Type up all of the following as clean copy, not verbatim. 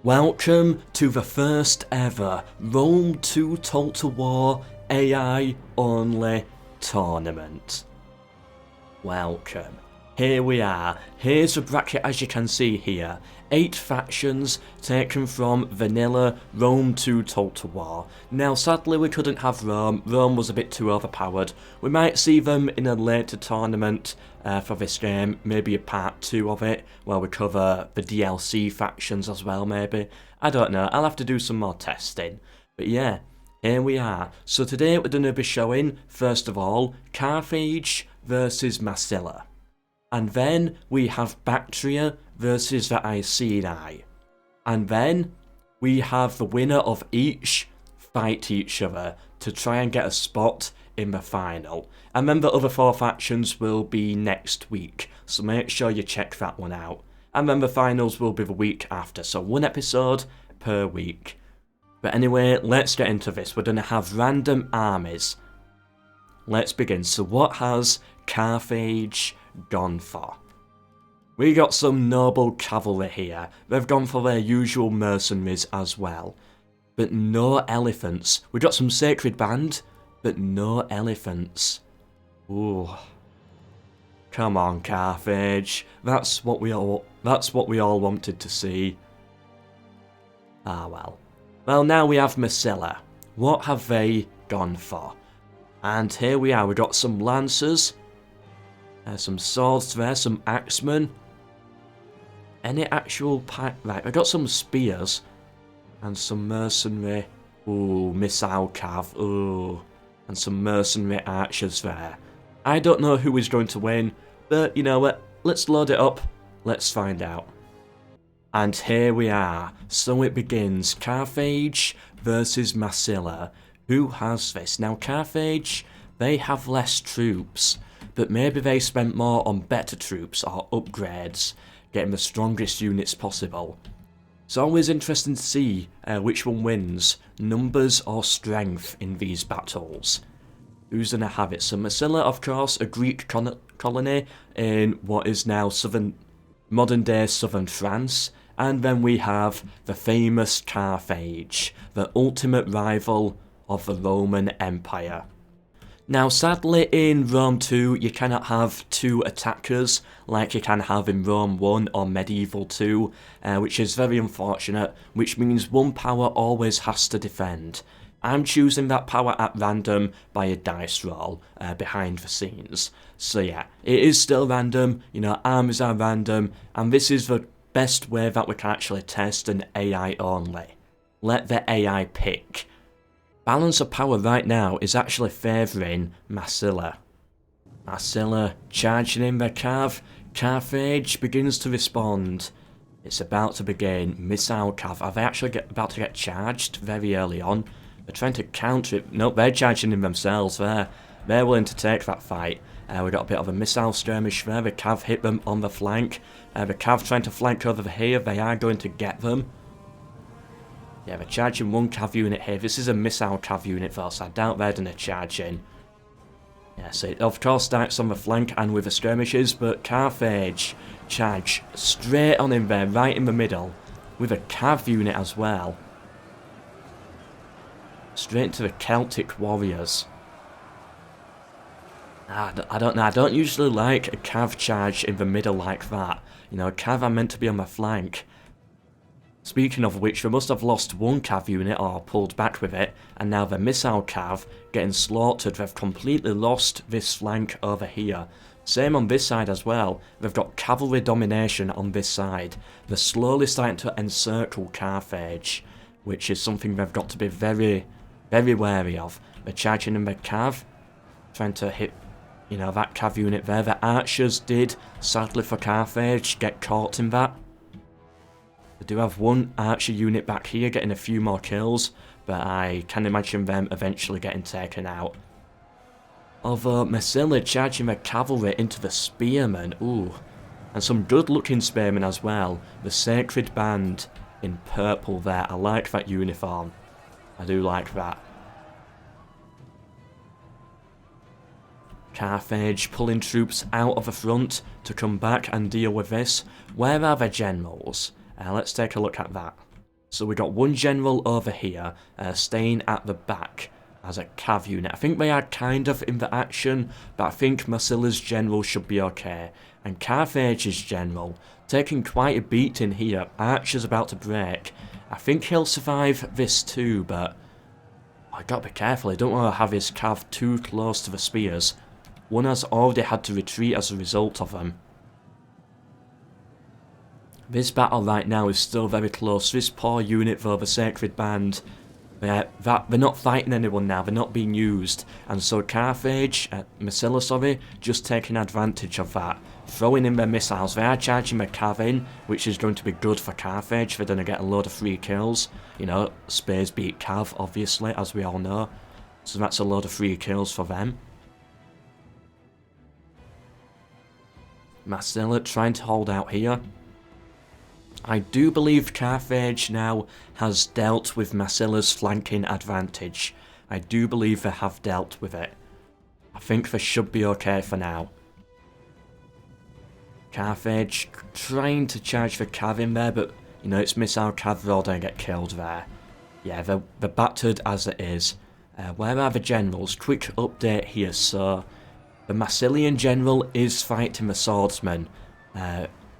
Welcome to the first ever Rome 2 Total War AI only tournament. Welcome. Here we are. Here's the bracket as you can see here. 8 factions taken from vanilla Rome 2 Total War. Now sadly we couldn't have Rome. Rome was a bit too overpowered. We might see them in a later tournament for this game. Maybe a part 2 of it where we cover the DLC factions as well maybe. I don't know. I'll have to do some more testing. But yeah, here we are. So today we're going to be showing, first of all, Carthage versus Masilla. And then we have Bactria versus the Iceni. And then we have the winner of each fight each other to try and get a spot in the final. And then the other 4 factions will be next week, so make sure you check that one out. And then the finals will be the week after, so 1 episode per week. But anyway, let's get into this. We're going to have random armies. Let's begin. So what has Carthage gone for? We got some noble cavalry here. They've gone for their usual mercenaries as well. But no elephants. We got some sacred band, but no elephants. Ooh. Come on, Carthage. That's what we all wanted to see. Ah well. Well, now we have Masilla. What have they gone for? And here we are. We got some lancers. Some swords there, some axemen. Any actual right, I got some spears. And some mercenary. Ooh, missile cav. Ooh. And some mercenary archers there. I don't know who is going to win. But you know what? Let's load it up. Let's find out. And here we are. So it begins. Carthage versus Masilla. Who has this? Now Carthage, they have less troops. But maybe they spent more on better troops or upgrades, getting the strongest units possible. It's always interesting to see which one wins, numbers or strength in these battles. Who's going to have it? So Masilla, of course, a Greek colony in what is now modern day southern France. And then we have the famous Carthage, the ultimate rival of the Roman Empire. Now sadly in Rome 2 you cannot have 2 attackers like you can have in Rome 1 or Medieval 2, which is very unfortunate, which means one power always has to defend. I'm choosing that power at random by a dice roll behind the scenes. So yeah, it is still random, you know, armies are random, and this is the best way that we can actually test an AI only. Let the AI pick. Balance of power right now is actually favouring Masilla. Masilla charging in their cav. Carthage begins to respond. It's about to begin. Missile cav. Are they actually about to get charged very early on? They're trying to counter it. Nope, they're charging in themselves there. They're willing to take that fight. We got a bit of a missile skirmish there. The cav hit them on the flank. The cav trying to flank over here. They are going to get them. Yeah, they're charging 1 cav unit here. This is a missile cav unit though, so I doubt they're going to charge in. Yeah, so it of course starts on the flank and with the skirmishes, but Carthage charge straight on in there, right in the middle, with a cav unit as well. Straight into the Celtic warriors. I don't know, I don't usually like a cav charge in the middle like that. You know, cav are meant to be on the flank. Speaking of which, they must have lost 1 cav unit or pulled back with it, and now the missile cav getting slaughtered. They've completely lost this flank over here. Same on this side as well. They've got cavalry domination on this side. They're slowly starting to encircle Carthage, which is something they've got to be very, very wary of. They're charging in their cav, trying to hit, you know, that cav unit there. The archers did, sadly for Carthage, get caught in that. They do have 1 archer unit back here getting a few more kills, but I can imagine them eventually getting taken out. Although Masilla charging their cavalry into the spearmen, ooh, and some good looking spearmen as well. The sacred band in purple there, I like that uniform, I do like that. Carthage pulling troops out of the front to come back and deal with this. Where are the generals? Let's take a look at that. So we got one general over here, staying at the back as a cav unit. I think they are kind of in the action, but I think Massilla's general should be okay. And Carthage's general, taking quite a beating here. Archer's about to break. I think he'll survive this too, but I gotta be careful. I don't want to have his cav too close to the spears. One has already had to retreat as a result of them. This battle right now is still very close. This poor unit though, the Sacred Band, they're not fighting anyone now, they're not being used. And so Carthage, Masilla sorry, just taking advantage of that. Throwing in their missiles, they are charging their cav in, which is going to be good for Carthage. They're going to get a load of free kills. You know, spares beat cav obviously, as we all know. So that's a load of free kills for them. Masilla trying to hold out here. I do believe Carthage now has dealt with Massilla's flanking advantage. I do believe they have dealt with it. I think they should be okay for now. Carthage trying to charge the cav in there, but you know, it's missile cav, they're all going to get killed there. Yeah, they're battered as it is. Where are the generals? Quick update here, so the Massilian general is fighting the swordsman.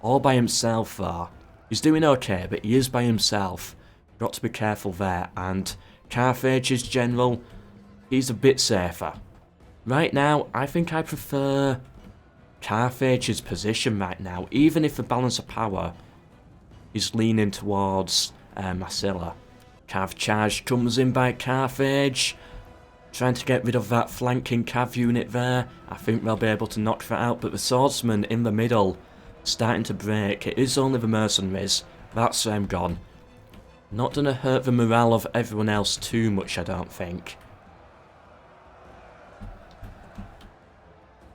All by himself though. He's doing okay, but he is by himself. Got to be careful there. And Carthage's general, he's a bit safer. Right now, I think I prefer Carthage's position right now. Even if the balance of power is leaning towards Masilla. Cav charge comes in by Carthage. Trying to get rid of that flanking cav unit there. I think they'll be able to knock that out. But the swordsman in the middle, starting to break. It is only the mercenaries. That's gone. Not gonna hurt the morale of everyone else too much, I don't think.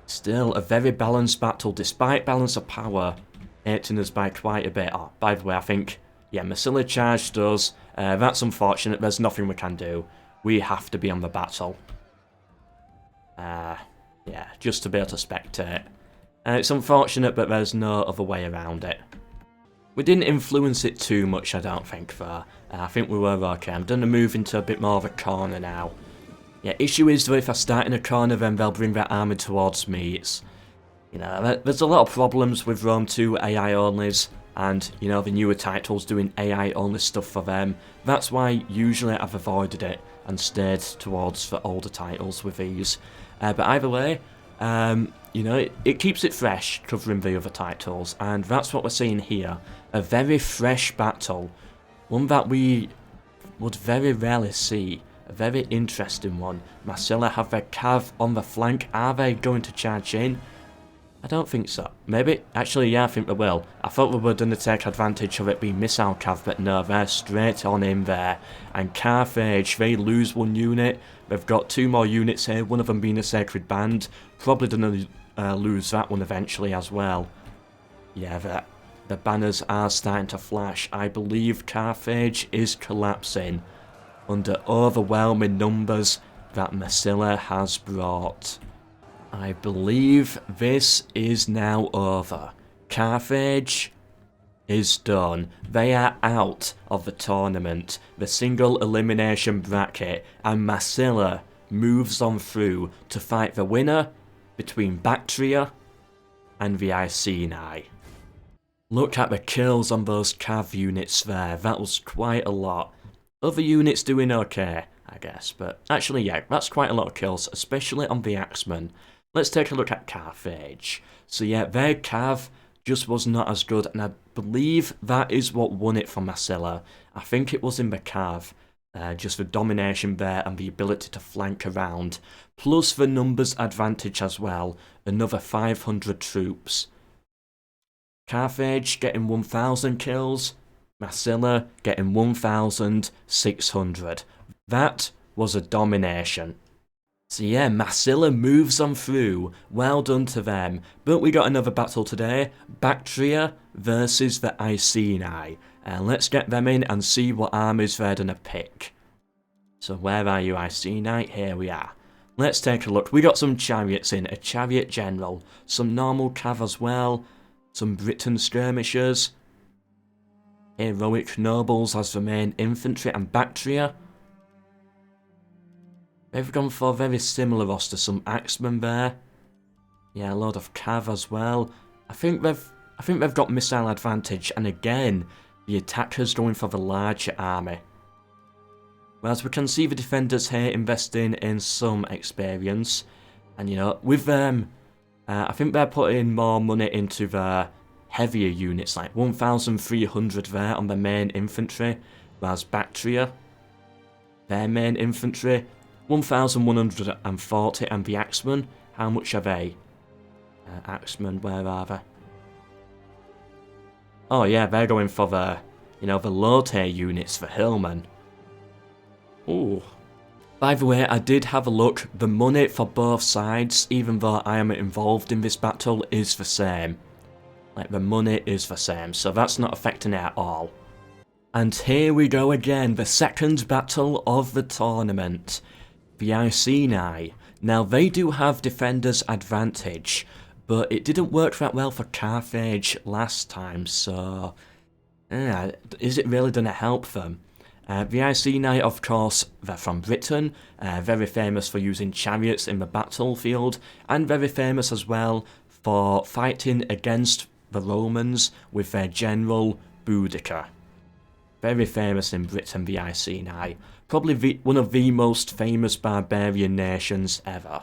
Still a very balanced battle, despite balance of power. Hitting us by quite a bit. Oh, by the way, I think, yeah, Masilla charged us. That's unfortunate. There's nothing we can do. We have to be on the battle. Yeah, just to be able to spectate. It's unfortunate, but there's no other way around it. We didn't influence it too much, I don't think, though. I think we were okay. I'm going to move into a bit more of a corner now. Yeah, issue is, though, if I start in a corner, then they'll bring that army towards me. It's, you know, there's a lot of problems with Rome 2 AI onlys, and, you know, the newer titles doing AI only stuff for them. That's why usually I've avoided it and stayed towards the older titles with these. But either way, you know, it keeps it fresh covering the other titles, and that's what we're seeing here. A very fresh battle, one that we would very rarely see. A very interesting one. Masilla have their cav on the flank. Are they going to charge in? I don't think so. Maybe. Actually, yeah, I think they will. I thought we were going to take advantage of it being missile cav, but no, they're straight on in there. And Carthage, they lose one unit. They've got two more units here, one of them being a Sacred Band. Probably going to lose that one eventually as well. Yeah, the banners are starting to flash. I believe Carthage is collapsing under overwhelming numbers that Masilla has brought. I believe this is now over. Carthage is done. They are out of the tournament, the single elimination bracket, and Masilla moves on through to fight the winner between Bactria and the Iceni. Look at the kills on those cav units there. That was quite a lot. Other units doing okay, I guess, but actually, yeah, that's quite a lot of kills, especially on the Axemen. Let's take a look at Carthage. So yeah, their cav just was not as good, and I believe that is what won it for Masilla. I think it was in the cav, just the domination there and the ability to flank around, plus the numbers advantage as well, another 500 troops. Carthage getting 1,000 kills, Masilla getting 1,600. That was a domination. So yeah, Masilla moves on through. Well done to them. But we got another battle today. Bactria versus the Iceni. Let's get them in and see what armies they're going to pick. So where are you, Iceni? Here we are. Let's take a look. We got some chariots in. A chariot general. Some normal cav as well. Some Briton skirmishers. heroic nobles as the main infantry, and Bactria. They've gone for a very similar roster, some axemen there. Yeah, a load of cav as well. I think they've got missile advantage, and again, the attackers going for the larger army. Whereas we can see the defenders here investing in some experience, and you know, with them, I think they're putting more money into their heavier units, like 1,300 there on their main infantry, whereas Bactria, their main infantry, 1,140, and the axemen, how much are they? Axemen, where are they? Oh yeah, they're going for the, you know, the low tier units, the hillmen. Ooh. By the way, I did have a look. The money for both sides, even though I am involved in this battle, is the same. Like, the money is the same, so that's not affecting it at all. And here we go again, the second battle of the tournament. The Iceni. Now, they do have defenders advantage, but it didn't work that well for Carthage last time, so is it really going to help them? The Iceni, of course, they're from Britain, very famous for using chariots in the battlefield, and very famous as well for fighting against the Romans with their general Boudicca. Very famous in Britain, the Iceni. Probably one of the most famous barbarian nations ever.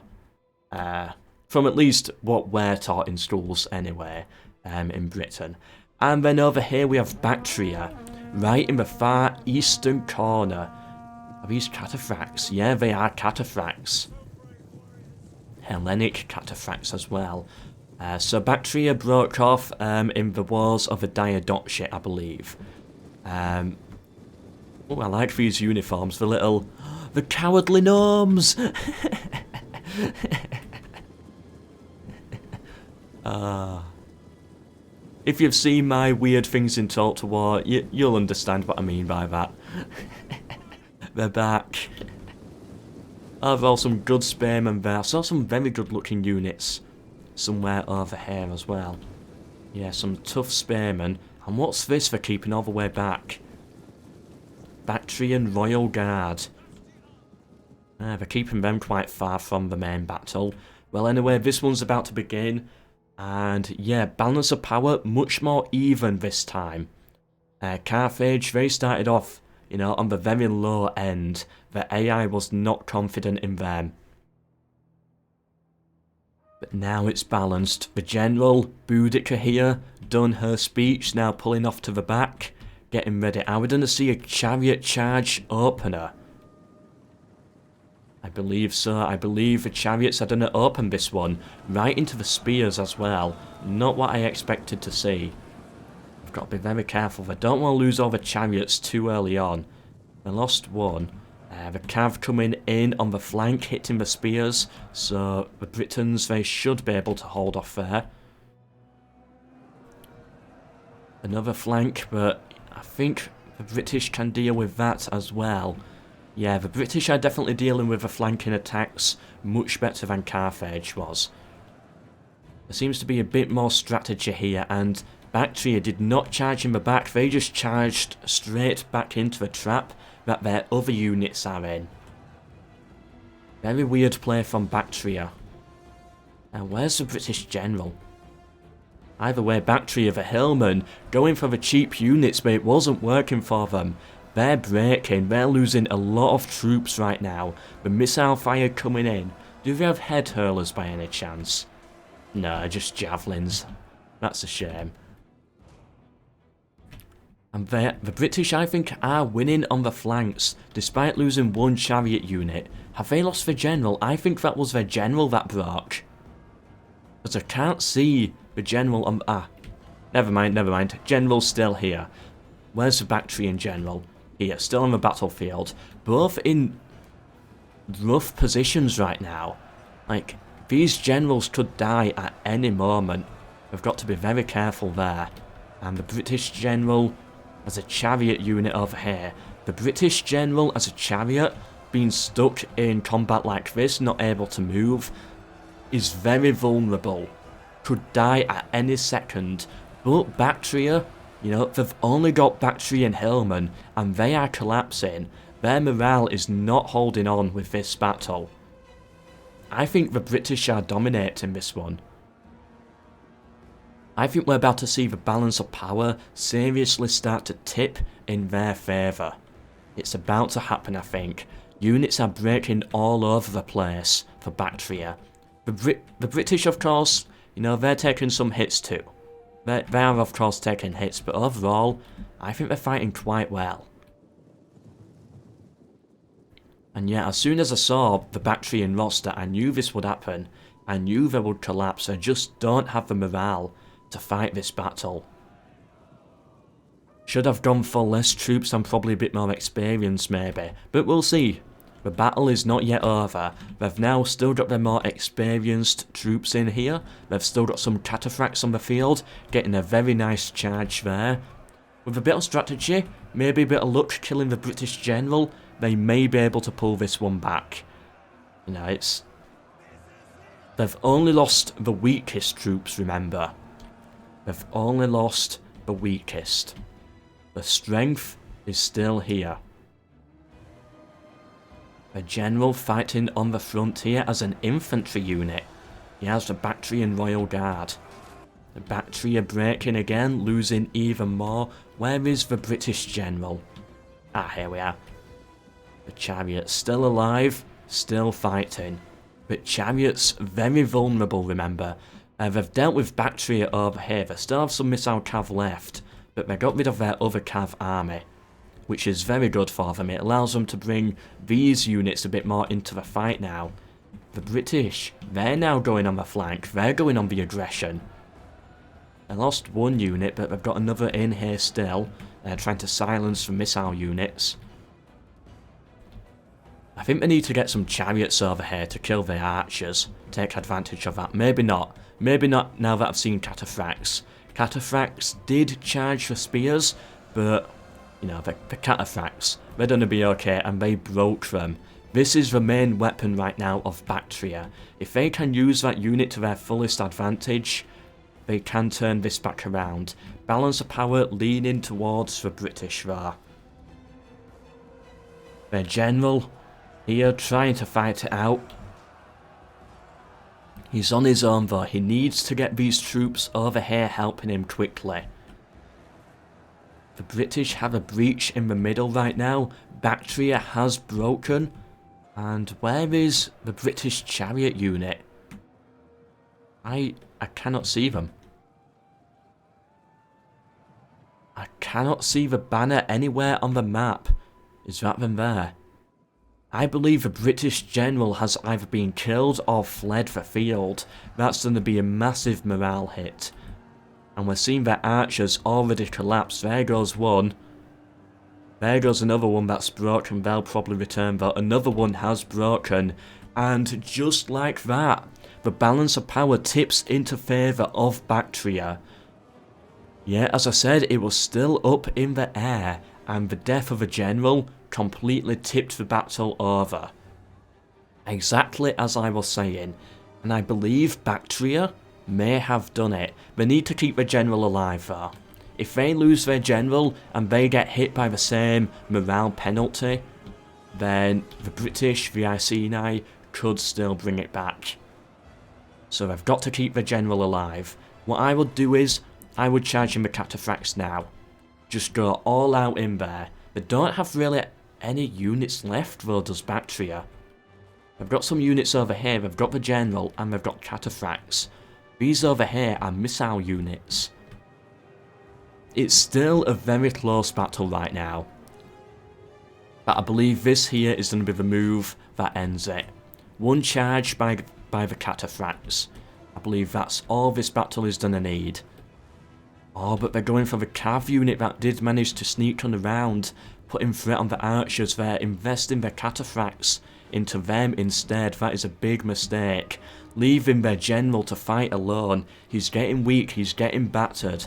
From at least what we're taught in schools anyway, in Britain. And then over here we have Bactria, right in the far eastern corner. Are these cataphracts? Yeah, they are cataphracts. Hellenic cataphracts as well. So Bactria broke off in the wars of the Diadochi, I believe. Oh, I like these uniforms, the cowardly gnomes! If you've seen my weird things in Total War, you'll understand what I mean by that. They're back. Oh, there are some good spearmen there. I saw some very good looking units somewhere over here as well. Yeah, some tough spearmen. And what's this for keeping all the way back? Bactrian Royal Guard. They're keeping them quite far from the main battle. Well, anyway, this one's about to begin. And yeah, balance of power much more even this time. Carthage, they started off, you know, on the very low end. The AI was not confident in them. But now it's balanced. The general, Boudicca here, done her speech, now pulling off to the back, getting ready. Are we going to see a chariot charge opener? I believe so. I believe the chariots are going to open this one right into the spears as well. Not what I expected to see. I've got to be very careful. I don't want to lose all the chariots too early on. I lost one. The cav coming in on the flank, hitting the spears. So the Britons, they should be able to hold off there. Another flank, but I think the British can deal with that as well. Yeah, the British are definitely dealing with the flanking attacks much better than Carthage was. There seems to be a bit more strategy here, and Bactria did not charge in the back, they just charged straight back into the trap that their other units are in. Very weird play from Bactria. And where's the British general? Either way, Bactria, the hillmen, going for the cheap units, but it wasn't working for them. They're breaking, they're losing a lot of troops right now. The missile fire coming in. Do they have head hurlers by any chance? No, just javelins. That's a shame. And the British, I think, are winning on the flanks, despite losing one chariot unit. Have they lost their general? I think that was their general that broke. But I can't see the general on... never mind. General's still here. Where's the Bactrian general? Here, still on the battlefield. Both in rough positions right now. Like, these generals could die at any moment. We've got to be very careful there. And the British general as a chariot unit over here. The British general as a chariot, being stuck in combat like this, not able to move, is very vulnerable. Could die at any second. But Bactria, You know, they've only got Bactria and Hillman, and they are collapsing. Their morale is not holding on with this battle. I think the British are dominating this one. I think we're about to see the balance of power seriously start to tip in their favour. It's about to happen, I think. Units are breaking all over the place for Bactria. The British, of course, you know, they're taking some hits too. They are, of course, taking hits, but overall, I think they're fighting quite well. And yeah, as soon as I saw the Bactrian roster, I knew this would happen. I knew they would collapse. I just don't have the morale to fight this battle. Should have gone for less troops and probably a bit more experience maybe, but we'll see. The battle is not yet over. They've now still got their more experienced troops in here. They've still got some cataphracts on the field, getting a very nice charge there. With a bit of strategy, maybe a bit of luck killing the British general, they may be able to pull this one back. You know, it's... They've only lost the weakest troops, remember. They've only lost the weakest. The strength is still here. A general fighting on the front here as an infantry unit. He has the Bactrian Royal Guard. The Bactria breaking again, losing even more. Where is the British general? Ah, here we are. The Chariot's still alive, still fighting. But Chariot's very vulnerable, remember. They've dealt with Bactria over here. They still have some missile cav left, but they got rid of their other cav army, which is very good for them. It allows them to bring these units a bit more into the fight now. The British, they're now going on the flank. They're going on the aggression. They lost one unit, but they've got another in here still. They're trying to silence the missile units. I think they need to get some chariots over here to kill the archers. Take advantage of that. Maybe not. Maybe not now that I've seen cataphracts. Cataphracts did charge the spears, but... you know, the cataphracts, they're going to be okay, and they broke them. This is the main weapon right now of Bactria. If they can use that unit to their fullest advantage, they can turn this back around. Balance of power leaning towards the British there. Their general here trying to fight it out. He's on his own though. He needs to get these troops over here helping him quickly. The British have a breach in the middle right now. Bactria has broken. And where is the British chariot unit? I cannot see them. I cannot see the banner anywhere on the map. Is that them there? I believe the British general has either been killed or fled the field. That's going to be a massive morale hit. And we're seeing their archers already collapse. There goes one. There goes another one that's broken. They'll probably return, but another one has broken. And just like that, the balance of power tips into favour of Bactria. Yeah, as I said, it was still up in the air, and the death of a general completely tipped the battle over. Exactly as I was saying, and I believe Bactria may have done it. They need to keep the general alive though. If they lose their general and they get hit by the same morale penalty, then the British, the Iceni, could still bring it back. So they've got to keep the general alive. What I would do is, I would charge in the cataphracts now. Just go all out in there. They don't have really any units left though, does Bactria. They've got some units over here, they've got the general and they've got cataphracts. These over here are missile units. It's still a very close battle right now. But I believe this here is going to be the move that ends it. One charge by the cataphracts. I believe that's all this battle is going to need. Oh, but they're going for the cav unit that did manage to sneak on around, putting threat on the archers there, investing their cataphracts into them instead. That is a big mistake. Leaving their general to fight alone. He's getting weak, he's getting battered.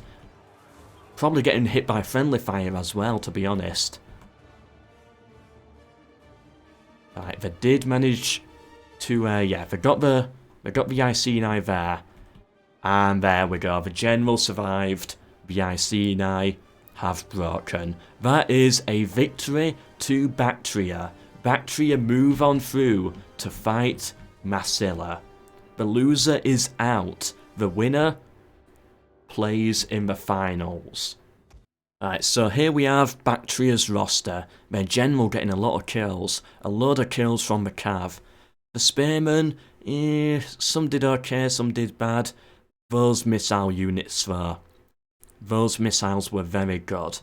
Probably getting hit by friendly fire as well, to be honest. Right, they did manage to, yeah, they got the Iceni there. And there we go, the general survived. the Iceni have broken. That is a victory to Bactria. Bactria move on through to fight Masilla. The loser is out. The winner plays in the finals. Alright, so here we have Bactria's roster. Their general getting a lot of kills. A load of kills from the Cav. The Spearmen, some did okay, some did bad. Those missile units though. Those missiles were very good.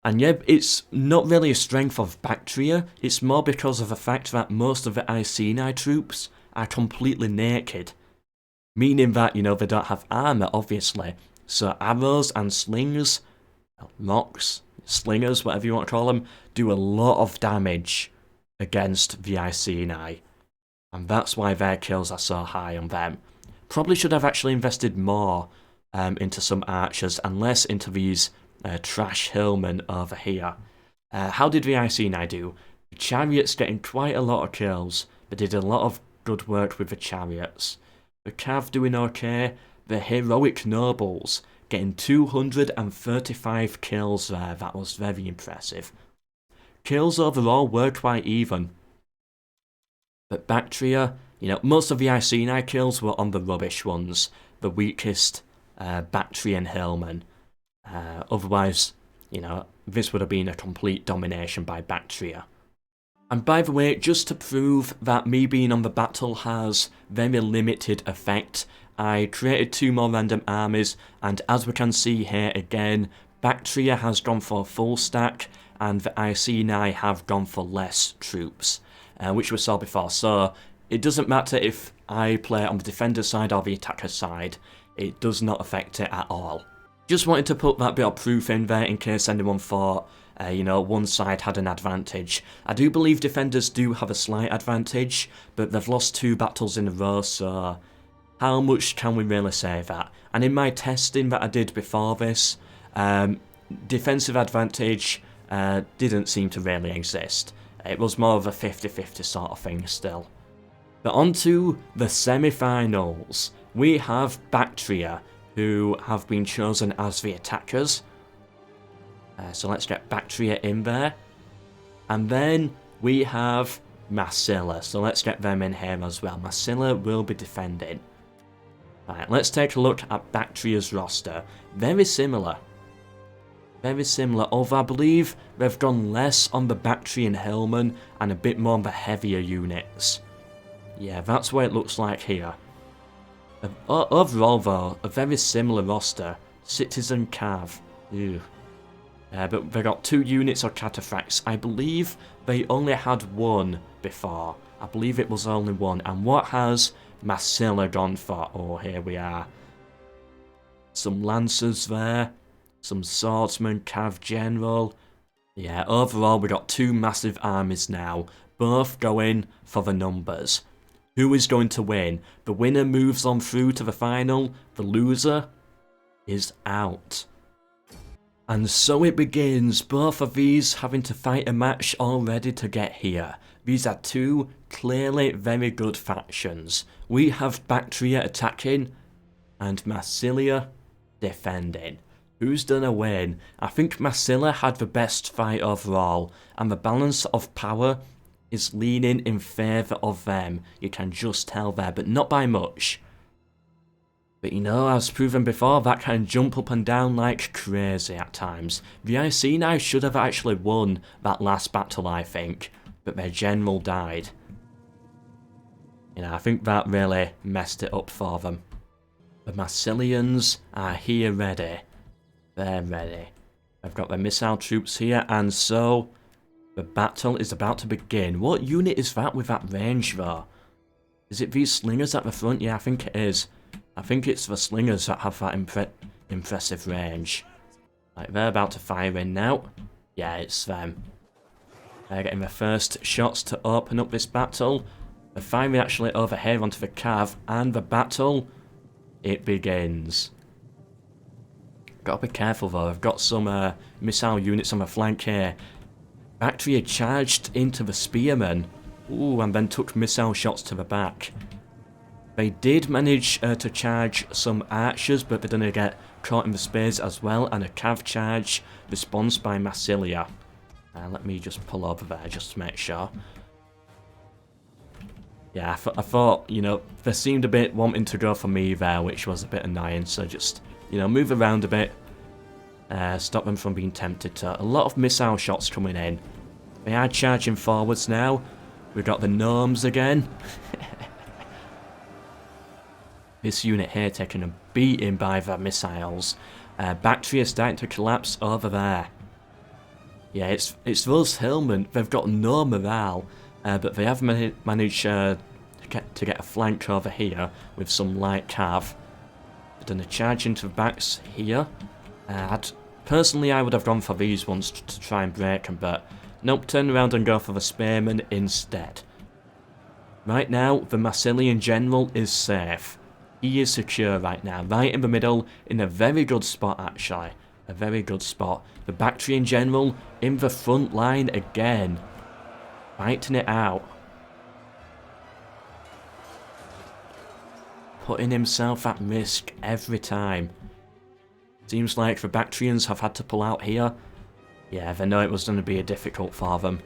And yeah, it's not really a strength of Bactria, it's more because of the fact that most of the Iceni troops are completely naked. Meaning that, you know, they don't have armour, obviously. So arrows and slings, rocks, slingers, whatever you want to call them, do a lot of damage against the Iceni. And that's why their kills are so high on them. Probably should have actually invested more into some archers and less into these trash hillmen over here. How did the Iceni do? The chariots getting quite a lot of kills. They did a lot of good work with the chariots. The Cav doing okay. The heroic nobles getting 235 kills there. That was very impressive. Kills overall were quite even. But Bactria, you know, most of the Iceni kills were on the rubbish ones. The weakest Bactrian hillmen. Otherwise, you know, this would have been a complete domination by Bactria. And by the way, just to prove that me being on the battle has very limited effect, I created 2 more random armies, and as we can see here again, Bactria has gone for a full stack, and the Iceni have gone for less troops, which we saw before. So it doesn't matter if I play on the defender side or the attacker side, it does not affect it at all. Just wanted to put that bit of proof in there in case anyone thought, you know, one side had an advantage. I do believe defenders do have a slight advantage, but they've lost 2 battles in a row, so how much can we really say that? And in my testing that I did before this, defensive advantage didn't seem to really exist. It was more of a 50-50 sort of thing still. But on to the semi-finals. We have Bactria, who have been chosen as the attackers. So let's get Bactria in there. And then we have Masilla, so let's get them in here as well. Masilla will be defending. Right, let's take a look at Bactria's roster. Very similar. Very similar, although I believe they've gone less on the Bactrian hillmen and a bit more on the heavier units. Yeah, that's what it looks like here. Overall though, a very similar roster. Citizen Cav. Ew. But they got 2 units of cataphracts. I believe they only had 1 before. I believe it was only 1. And what has Masilla gone for? Oh, here we are. Some lancers there. Some swordsmen, Cav general. Yeah, overall we got 2 massive armies now. Both going for the numbers. Who is going to win? The winner moves on through to the final. The loser is out. And so it begins, both of these having to fight a match already to get here. These are 2 clearly very good factions. We have Bactria attacking and Massilia defending. Who's gonna win? I think Masilla had the best fight overall, and the balance of power is leaning in favour of them. You can just tell there, but not by much. But you know, as proven before, that can jump up and down like crazy at times. The Iceni should have actually won that last battle, I think, but their general died. You know, I think that really messed it up for them. The Massilians are here ready. They're ready. They've got their missile troops here, and so the battle is about to begin. What unit is that with that range though? Is it these slingers at the front? Yeah, I think it is. I think it's the slingers that have that impressive range. Like, they're about to fire in now. Yeah, it's them. They're getting their first shots to open up this battle. They're firing actually over here onto the Cav, and the battle, it begins. Gotta be careful though, I've got some missile units on the flank here. Bactria charged into the spearmen. Ooh, and then took missile shots to the back. They did manage to charge some archers, but they're going to get caught in the spears as well, and a cav charge response by Massilia. Let me just pull over there just to make sure. Yeah, I thought, you know, they seemed a bit wanting to go for me there, which was a bit annoying, so just, you know, move around a bit. Stop them from being tempted to. A lot of missile shots coming in. They are charging forwards now. We've got the gnomes again. This unit here taking a beating by the missiles. Bactria starting to collapse over there. Yeah, it's those hillmen. They've got no morale, but they have managed to get a flank over here with some light cav. They've done a charge into the backs here. Personally, I would have gone for these ones to try and break them, but nope, turn around and go for the spearmen instead. Right now, the Massilian general is safe. He is secure right now, right in the middle, in a very good spot actually. A very good spot. The Bactrian general in the front line again. Fighting it out. Putting himself at risk every time. Seems like the Bactrians have had to pull out here. Yeah, they know it was going to be difficult for them.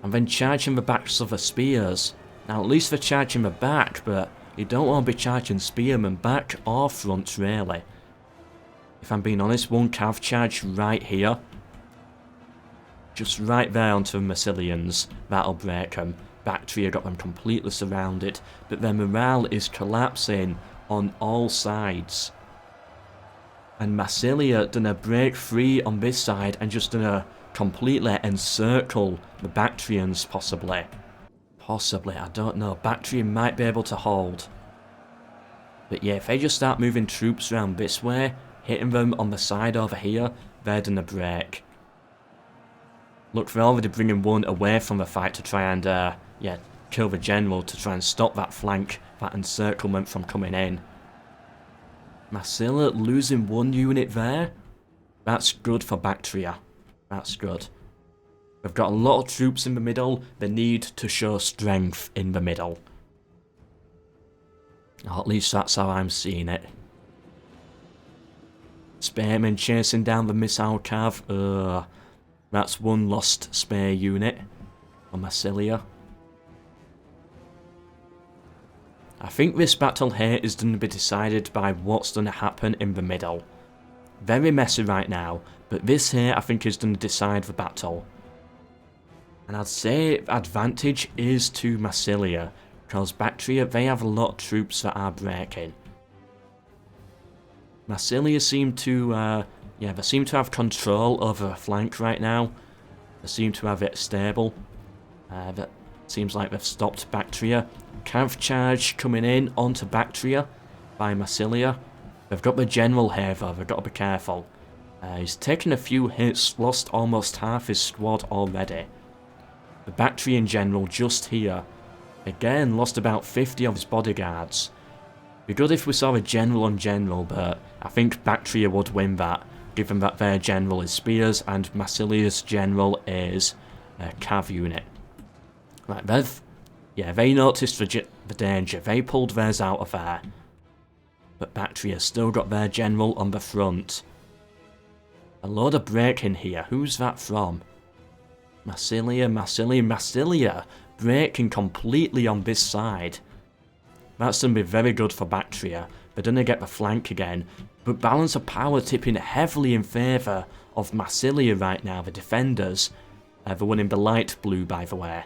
And then charging the backs of the spears. Now at least they're charging the back, but you don't want to be charging spearmen back or front really. If I'm being honest, one cav charge right here. Just right there onto the Massilians. That'll break them. Bactria got them completely surrounded, but their morale is collapsing on all sides. And Massilia done a break free on this side and just done a completely encircle the Bactrians possibly. Possibly, I don't know. Bactria might be able to hold. But yeah, if they just start moving troops around this way, hitting them on the side over here, they're done a break. Look, they're already bringing one away from the fight to try and, yeah, kill the general to try and stop that flank, that encirclement from coming in. Masilla losing one unit there. That's good for Bactria. That's good. We've got a lot of troops in the middle. They need to show strength in the middle. Or at least that's how I'm seeing it. Spearmen chasing down the missile cav. That's one lost spear unit on Massilia. I think this battle here is going to be decided by what's going to happen in the middle. Very messy right now, but this here I think is going to decide the battle. And I'd say advantage is to Massilia, because Bactria, they have a lot of troops that are breaking. Massilia seem to, yeah, they seem to have control over a flank right now. They seem to have it stable. That seems like they've stopped Bactria. Cav charge coming in onto Bactria by Massilia. They've got the general here though, they've got to be careful. He's taken a few hits, lost almost half his squad already. The Bactrian general just here. Again, lost about 50 of his bodyguards. Be good if we saw a general on general, but I think Bactria would win that, given that their general is spears and Massilia's general is a cav unit. Right, they noticed the danger. They pulled theirs out of there. But Bactria still got their general on the front. A load of break-in here. Who's that from? Massilia. Breaking completely on this side. That's going to be very good for Bactria. They're going to get the flank again. But balance of power tipping heavily in favour of Massilia right now. The defenders. The one in the light blue, by the way.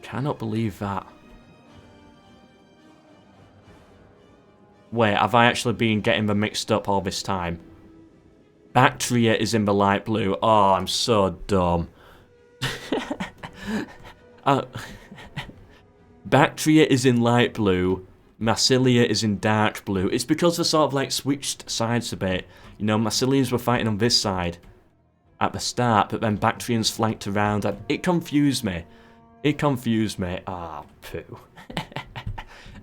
Cannot believe that. Wait, have I actually been getting them mixed up all this time? Bactria is in the light blue. Oh, I'm so dumb. Bactria is in light blue. Massilia is in dark blue. It's because they sort of like switched sides a bit. You know, Massilians were fighting on this side at the start, but then Bactrians flanked around and it confused me. It confused me. Ah, poo.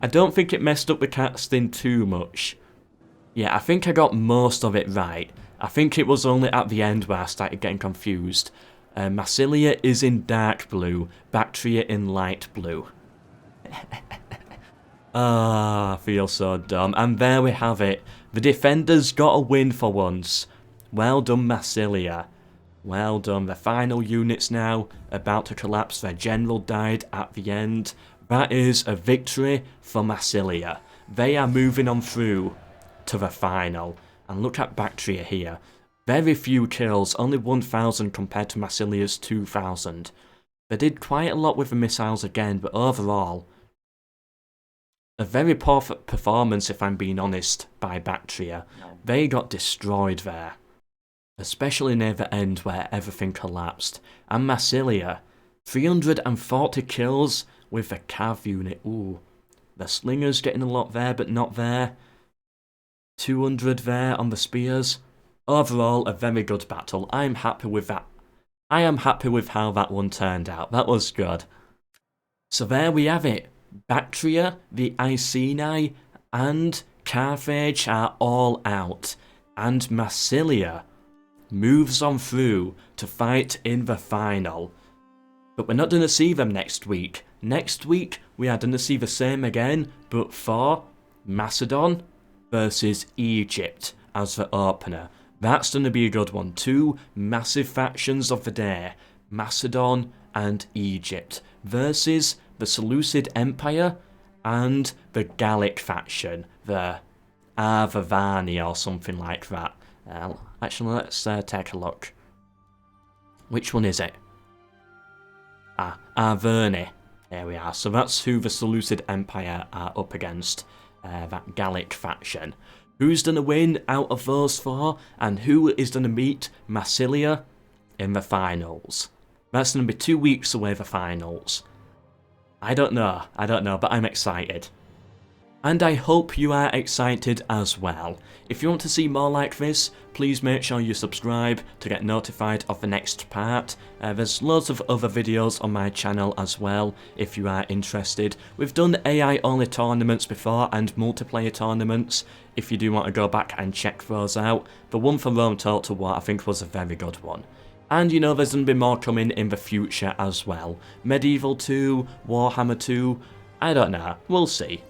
I don't think it messed up the casting too much. Yeah, I think I got most of it right. I think it was only at the end where I started getting confused. Massilia is in dark blue, Bactria in light blue. Ah, I feel so dumb. And there we have it. The defenders got a win for once. Well done, Massilia. Well done. The final units now about to collapse. Their general died at the end. That is a victory for Massilia. They are moving on through to the final. And look at Bactria here. Very few kills, only 1,000 compared to Massilia's 2,000. They did quite a lot with the missiles again, but overall, a very poor performance, if I'm being honest, by Bactria. They got destroyed there. Especially near the end where everything collapsed. And Massilia, 340 kills with the cav unit. Ooh, the slingers getting a lot there, but not there. 200 there on the spears. Overall, a very good battle. I'm happy with that. I am happy with how that one turned out. That was good. So there we have it. Bactria, the Iceni, and Carthage are all out. And Massilia moves on through to fight in the final. But we're not going to see them next week. Next week, we are going to see the same again, but for Macedon versus Egypt as the opener. That's going to be a good one. Two massive factions of the day. Macedon and Egypt versus the Seleucid Empire and the Gallic faction. The Arverni or something like that. Actually, let's take a look. Which one is it? Arverni. There we are. So that's who the Seleucid Empire are up against. That Gallic faction. Who's going to win out of those four? And who is going to meet Massilia in the finals? That's going to be 2 weeks away, the finals. I don't know, but I'm excited. And I hope you are excited as well. If you want to see more like this, please make sure you subscribe to get notified of the next part. There's loads of other videos on my channel as well, if you are interested. We've done AI only tournaments before and multiplayer tournaments, if you do want to go back and check those out. The one for Rome Total War I think was a very good one. And you know there's going to be more coming in the future as well. Medieval 2, Warhammer 2, I don't know, we'll see.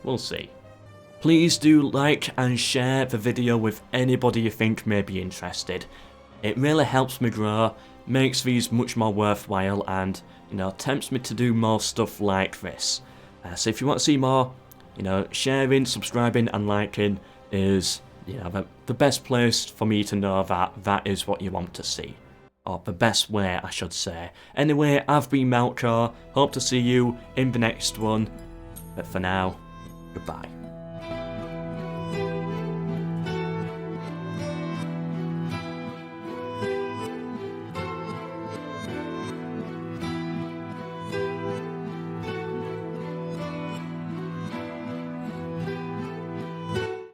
Please do like and share the video with anybody you think may be interested. It really helps me grow, makes these much more worthwhile and, you know, tempts me to do more stuff like this. So if you want to see more, you know, sharing, subscribing and liking is, you know, the best place for me to know that that is what you want to see. Or the best way, I should say. Anyway, I've been MELKOR, hope to see you in the next one. But for now, goodbye.